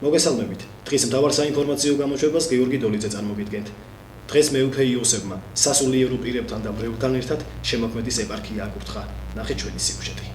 მოგესალმებით. დღის მთავარ საინფორმაციო გამოშვებას გიორგი დოლიძე წარმოგიდგენთ. დღეს მეუფე იოსებმა სასულიერო პირებთან და მრევლთან ერთად შემოქმედის ეპარქია აკურთხა. ნახეთ ჩვენი სიუჟეტი.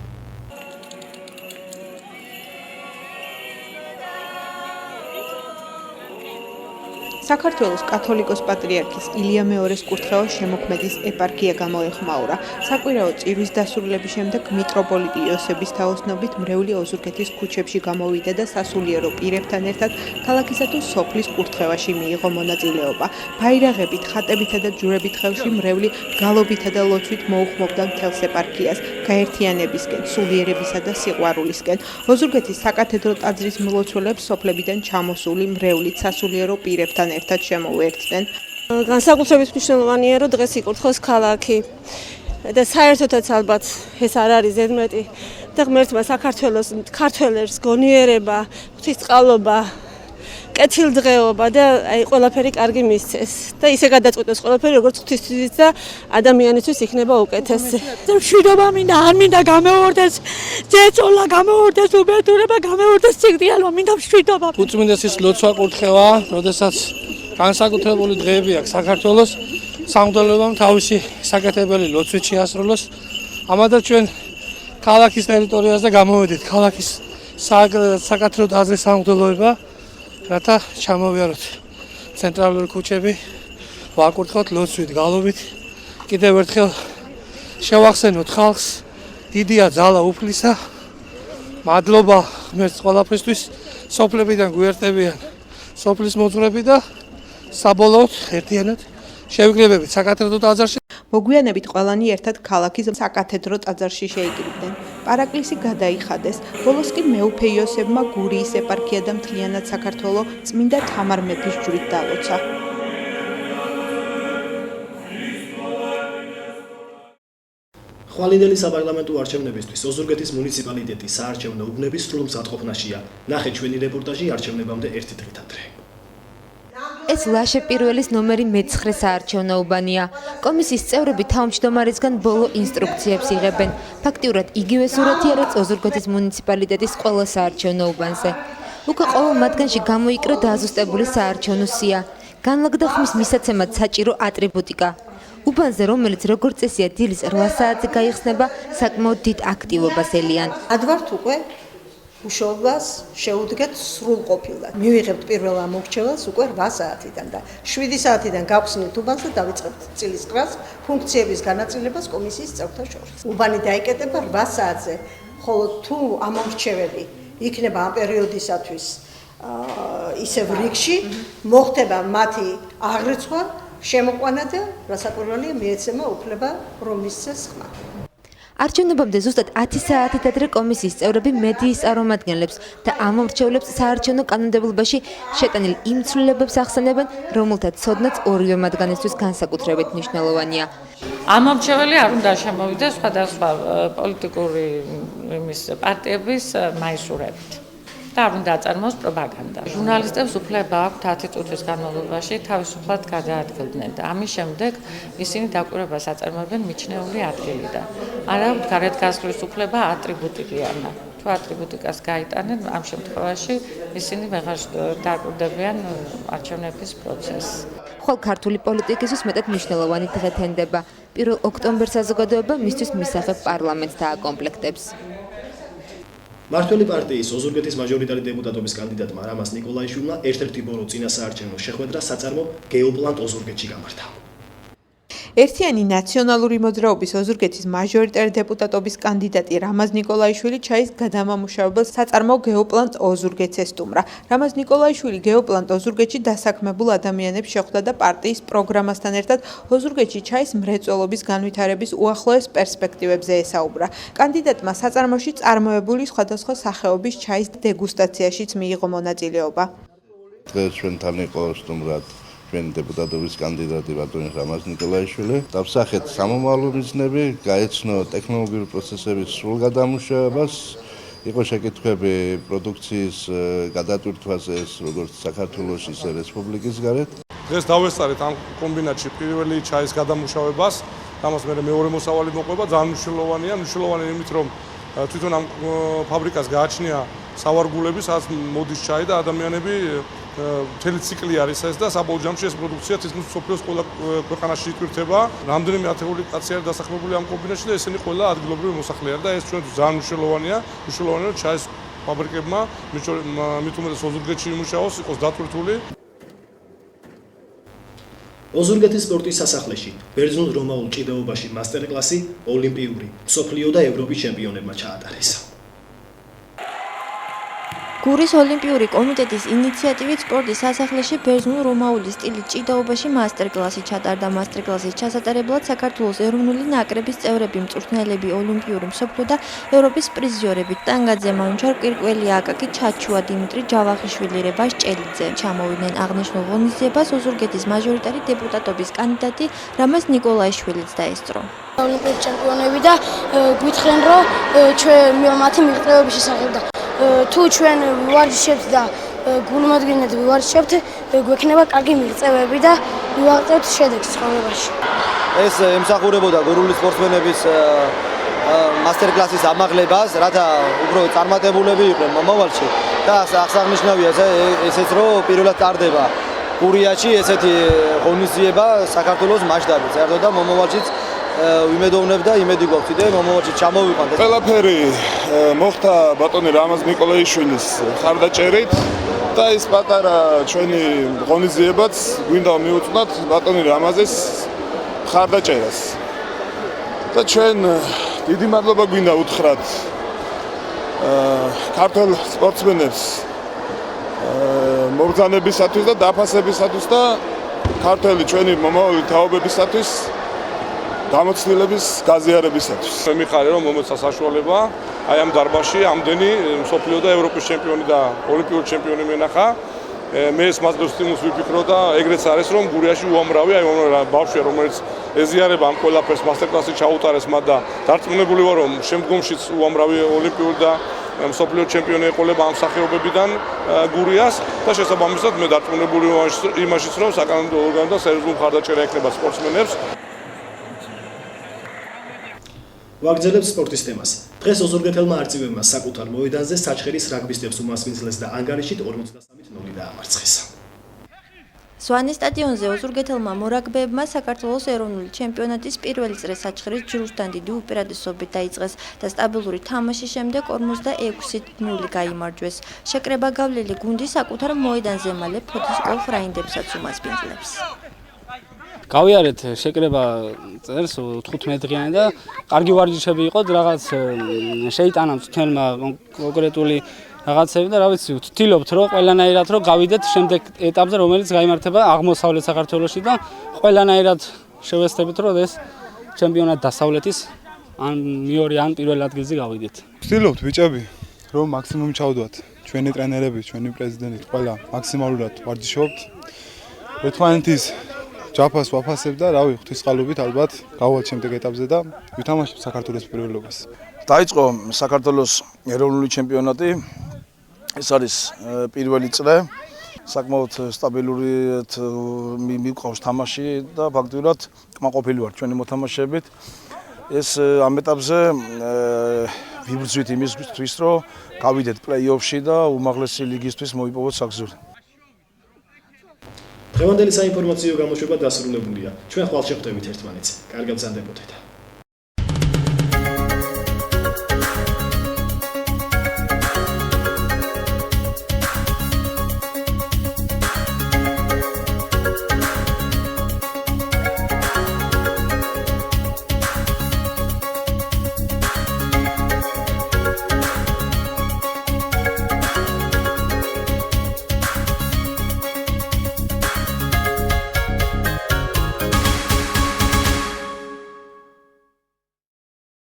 საქართველოს კათოლიკოს პატრიარქის ილია მეორეს კურთხევა შემოქმედის ეპარქია გამოეხმაურა. საკვირაო წირვის დასრულების შემდეგ მიტროპოლიტი იოსების თაოსნობით მრევლი ოზურგეთის ქუჩებში გამოვიდა და სასულიერო პირებთან ერთად ქალაქისა თუ სოფლის კურთხევაში მიიღო მონაწილეობა. ბაირაღებით, ხატებითა და ჯვრებით ხელში მრევლი გალობითა და ლოცვით მოუხმობდა მთელს ეპარქიას, გაერთიანებისკენ, სულიერებისა და სიყვარულისკენ. ოზურგეთის საკათედრო ტაძრის მლოცველებს სოფლებიდან ჩამოსული მრევლით სასულიერო პირებთან ერთად შემოუერთდნენ. განსაკუთრებით მნიშვნელოვანია, რომ დღეს იკურთხოს ქალაქი და საერთოდაც ალბათ ეს არ არის ზედმეტი და ღმერთმა საქართველოს ქართველებს გონიერება, ღვთისწყალობა, კეთილდღეობა და აი ყველაფერი კარგი მისცეს და ისე გადაწყვიტოს ყველაფერი როგორც ღვთისთვის და ადამიანისთვის იქნება უკეთესი. მშვიდობა მინდა, არ მინდა გამეორდეს ძეწოლა, გამეორდეს უბედურება, გამეორდეს სიკვდილობა, მინდა მშვიდობა. უწმინდესის ლოცვა კურთხევა, როდესაც განსაკუთრებული დღეები აქვს საქართველოს, სამღვდელოებამ თავისი საკეთებელი ლოცვით შეასრულოს. ამადაც ჩვენ ქალაქის ტერიტორიაზე გამოვედით, ქალაქის საკათედრო ტაძრის სამღვდელოება, რათა ჩამოვიაროთ ცენტრალური ქუჩები, ვაკურთხოთ ლოცვით, გალობით. კიდევ ერთხელ შევახსენოთ ხალხს, დიდია ძალა უფლისა. მადლობა ღმერთს ყველაფრისთვის, სოფლებიდან გვერდებიან სოფლის მოძღვრები და საბოლოოდ ერთიანად შევიკრიბებით საკათედრო ტაძარში. მოგვიანებით ყველანი ერთად ქალაქის საკათედრო ტაძარში შეიკრიბნენ. პარაკლისი გადაიხადეს. ბოლოს კი მეუფე იოსებმა გურიის ეპარქია და მთლიანად საქართველო წმინდა თამარ მეფის ჯვრით დალოცა. ხვალინდელი საპარლამენტო არჩევნებისთვის ოზურგეთის მუნიციპალიტეტის საარჩევნო უბნები სრულ მზადყოფნაშია. ნახეთ ჩვენი რეპორტაჟი არჩევნებამდე ერთი დღით ადრე. ეს ლაშე პირველის ნომერი მე-9 საარჩევნო უბანია. კომისიის წევრები თავმჯდომარისგან ბოლო ინსტრუქციებს იღებენ. ფაქტიურად იგივე სურათია, რაც ოზურგეთის მუნიციპალიტეტის ყველა საარჩევნო უბანზე. უკვე ყოველ მათგანში გამოიკრა დააზუსტებული საარჩევნო სია. განლაგდა ხმის მისაცემად საჭირო ატრიბუტიკა. უბანზე, რომელიც როგორც წესია დილის 8 საათზე გაიხსნება, საკმაოდ დიდ აქტივობას ელიან. ადვართ უკვე მუშაობას შეუდგეთ სრულყოფილად. მივიღებთ პირველ ამორჩევალს უკვე 8 საათიდან და 7 საათიდან გავხსნით უბანს და დავიწყებთ წილის კრას ფუნქციების განაწილებას კომისიის წევრთა შორის. უბანი დაიკეტება 8 საათზე, ხოლო თუ ამორჩეველი იქნება ამ პერიოდისათვის ისევ რიგში, მოხდება მათი აღრიცხვა, შემოყვანა და რასაკვირველია მიეცემა უფლება რომ მისცეს ხმა. არჩევნებამდე ზუსტად 10 საათით ადრე კომისიის წევრები მედიის წარმომადგენლებს და ამორჩევლებს საარჩევნო კანონმდებლობაში შეტანილ იმ ცვლილებებს ახსენებენ, რომელთა ცოდნაც ორივე მათგანისთვის განსაკუთრებით მნიშვნელოვანია. ამორჩეველი არ უნდა შემოვიდეს სხვადასხვა პოლიტიკური პარტიების მაისურებით. და არ უნდა აწარმოოს პროპაგანდა. ჟურნალისტებს უფლება აქვთ 10 წუთის განმავლობაში თავისუფლად გადაადგილდნენ და ამის შემდეგ ისინი დაკვირვებას აწარმოებენ მიჩნეული ადგილიდან. არ აქვთ გარეთ გასვლის უფლება ატრიბუტიკიან. თუ ატრიბუტიკას გაიტანენ, ამ შემთხვევაში ისინი ვეღარ დაკვირდებიან არჩევნების პროცესს. ხოლ ქართული პოლიტიკისთვის მეტად მნიშვნელოვანი დღე თენდება. 1 ოქტომბერს საზოგადოება მისთვის მისაღებ პარლამენტს დააკომპლექტებს. მართველი პარტიის ოზურგეთის მაჟორიტარი დეპუტატობის კანდიდატმა რამაზ ნიკოლაიშვილმა ერთ-ერთი ბორო წინა საარჩევნო შეხვედრა საწარმო გეოპლანტ ოზურგეთში გამართა. ერთიანი ნაციონალური მოძრაობის ოზურგეთის მაჟორიტარი დეპუტატობის კანდიდატი რამაზ ნიკოლაიშვილი ჩაის გადამამუშავებელს საწარმო გეოპლანტ ოზურგეთს ესტუმრა. რამაზ ნიკოლაიშვილი გეოპლანტ ოზურგეთში დასაქმებულ ადამიანებს შეხვდა და პარტიის პროგრამასთან ერთად ოზურგეთში ჩაის მრეწველობის განვითარების უახლოეს პერსპექტივებზე ესაუბრა. კანდიდატმა საწარმოში წარმოებული სხვადასხვა სახეობის ჩაის დეგუსტაციაშიც მიიღო მონაწილეობა. დღეს ჩვენთან იყო სტუმრად ჩვენ დეპუტატობის კანდიდატი ბატონი რამაზ ნიკოლაიშვილი. დავსახეთ სამომავლო მიზნები, გაეცნო ტექნოლოგიური პროცესების სრულ გადამუშავებას, იყო შეკითხვები პროდუქციის გადატვირთვაზე, როგორც საქართველოს, ისე რესპუბლიკის გარეთ. დღეს დავესწარეთ ამ კომბინატში პირველი ჩაის გადამუშავებას, ამას მე მეორე მოსავალი მოყვება, ძალიან მნიშვნელოვანია, მნიშვნელოვანი იმით, რომ თვითონ ამ ფაბრიკას გააჩნია სავარგულები, სადაც მოდის ჩაი და ადამიანები მთელი ციკლი არის ეს და საბოლოო ჯამში ეს პროდუქცია თითქმის მსოფლიოს ყველა ქვეყანაში იტვირთება. რამდენიმე ათეული კაცი არის დასახლებული ამ კომბინატში და ესენი ყველა ადგილობრივი მოსახლე არის და ეს ჩვენთვის ძალიან მნიშვნელოვანია, რომ ჩაის ფაბრიკებმა მით უმეტეს ოზურგეთში იმუშაოს, იყოს დატვირთული. ოზურგეთის სპორტის სასახლეში ბერძნულ რომაულ ჭიდაობაში მასტერკლასი ოლიმპიური, მსოფლიო და ევროპის ჩემპიონებმა ჩაატარეს. გურის ოლიმპიური კომიტეტის ინიციატივით სპორტის სასახლეში ბერძნულ რომაული სტილის ჭიდაობაში მასტერკლასი ჩატარდა. მასტერკლასის ჩასატარებლად საქართველოს ეროვნული ნაკრების წევრები, მწვრთნელები, ოლიმპიური, მსოფლიო და ევროპის პრიზიორები ტანგაძე, მანჩარ კვირკველი, აკაკი ჩაჩუა, დიმიტრი ჯავახიშვილი, რევას ჭელიძე ჩამოვიდნენ აღნიშნულ ღონისძიებას ოზურგეთის მაჟორიტარი დეპუტატობის კანდიდატი რამაზ ნიკოლაიშვილიც დაესწრო. ოლიმპიური ჩემპიონები და გვითხრენ რომ ჩვენ მათი მიღწევების შესახებ და თუ ჩვენ ვივარჯიშებთ და გულმოდგინედ ვივარჯიშებთ, გვექნება კარგი მიღწევები და ვივაღწევთ შედეგს ცხოვრებაში. ეს ემსახურებოდა გურული სპორტსმენების მასტერკლასის ამაღლებას, რათა უფრო წარმატებულები იყვნენ მომავალში და აღსანიშნავია ესეც რომ პირველად ტარდება გურიაში ესეთი ღონისძიება საქართველოს მასშტაბით. საერთოდ და მომავალშიც ვიმედოვნებ და იმედი გვაქვს და მომავალში ჩამოვიყვანთ. ყველაფერი მოხდა ბატონი რამაზ ნიკოლაიშვილის ხარდაჭერით და ეს პატარა ჩვენი ღონისძიებაც გვინდა მიუწვნათ ბატონი რამაზის ხარდაჭერას. და ჩვენ დიდი მადლობა გვინდა უთხრათ ქართველ სპორტსმენებს მობრძანებისათვის და დაფასებისათვის და ქართველი ჩვენი მომავალი თაობებისათვის გამოცდილების გაზიარებისათვის. მიხარია რომ მომეცა საშუალება აი ამ დარბაზში ამდენი მსოფლიო და ევროპის ჩემპიონი და ოლიმპიური ჩემპიონი მენახა. მე ეს მადლობის სტიმულს ვიფიქრო და ეგრეც არის რომ გურიაში უამრავი აი ბავშვია რომელიც ეზიარება ამ ყველაფერს მასტერკლასი ჩაუტარეს მათ და დარწმუნებული ვარ რომ შემდგომშიც უამრავი ოლიმპიური და მსოფლიო ჩემპიონი ეყოლება ამ სახეობებიდან გურიას და შესაბამისად მე დარწმუნებული ვარ იმაშიც რომ საკანონმდებლო ორგანო და სერიოზული მხარდაჭერა ექნება სპორტსმენებს. ვაგრძელებთ სპორტის თემას. დღეს ოზურგეთელმა არწივებმა საკუთარ მოედანზე საჩხერის რაგბისტებს უმასპინძლეს და ანგარიშით 53-0 დაამარცხეს. სვანის სტადიონზე ოზურგეთელმა მორაგბეებმა საქართველოს ეროვნული ჩემპიონატის პირველი წრე საჩხერის ჯგუფთან დიდი უპირატესობით დაიწყეს და სტაბილური თამაშის შემდეგ 46-0 გაიმარჯვეს. შეკრება გავლილი გუნდი საკუთარ მოედანზე მალე ფოთის კოლ ფრაინდებსაც უმასპინძლებს. გავიარეთ შეკრება წერს 15 დღიანი და კარგი ვარჯიშები იყო, რაღაც შეიტანა მწვრთნელმა კონკრეტული რაღაცები და რა ვიცი, ვთქვით რომ ყველანაირად რომ გავიდეთ შემდეგ ეტაპზე, რომელიც გაიმართება აღმოსავლეთ საქართველოში და ყველანაირად შევეცდებით რომ ეს ჩემპიონატ დასავლეთის ან მეორე ან პირველ ადგილზე გავიდეთ. ვთქვით ბიჭები, რომ მაქსიმუმ ჩავდოთ. ჩვენი ტრენერები, ჩვენი პრეზიდენტი ყველა მაქსიმალურად ვარჯიშობთ. ერთმანეთის ჯაფას ვაფასებ და რავი ღვთისმსხალობით ალბათ გავალ შემდეგ ეტაპზე და ვითამაშებ საქართველოს პირველობას. დაიწყო საქართველოს ეროვნული ჩემპიონატი. ეს არის პირველი წრე. საკმაოდ სტაბილურად მიყვავს თამაში და ფაქტიურად კმაყოფილი ვარ ჩვენი მოთამაშეებით. ეს ამ ეტაპზე ვიბრძვით იმისთვის, რომ გავიდეთ პლეი-ოფში და უმაღლესი ლიგისთვის მოიპოვოთ საგზური. დღევანდელი საინფორმაციო გამოშვება დასრულებულია. ჩვენ ხვალ შეხვდებით ერთმანეთს. კარგად გრძანდებოდეთ.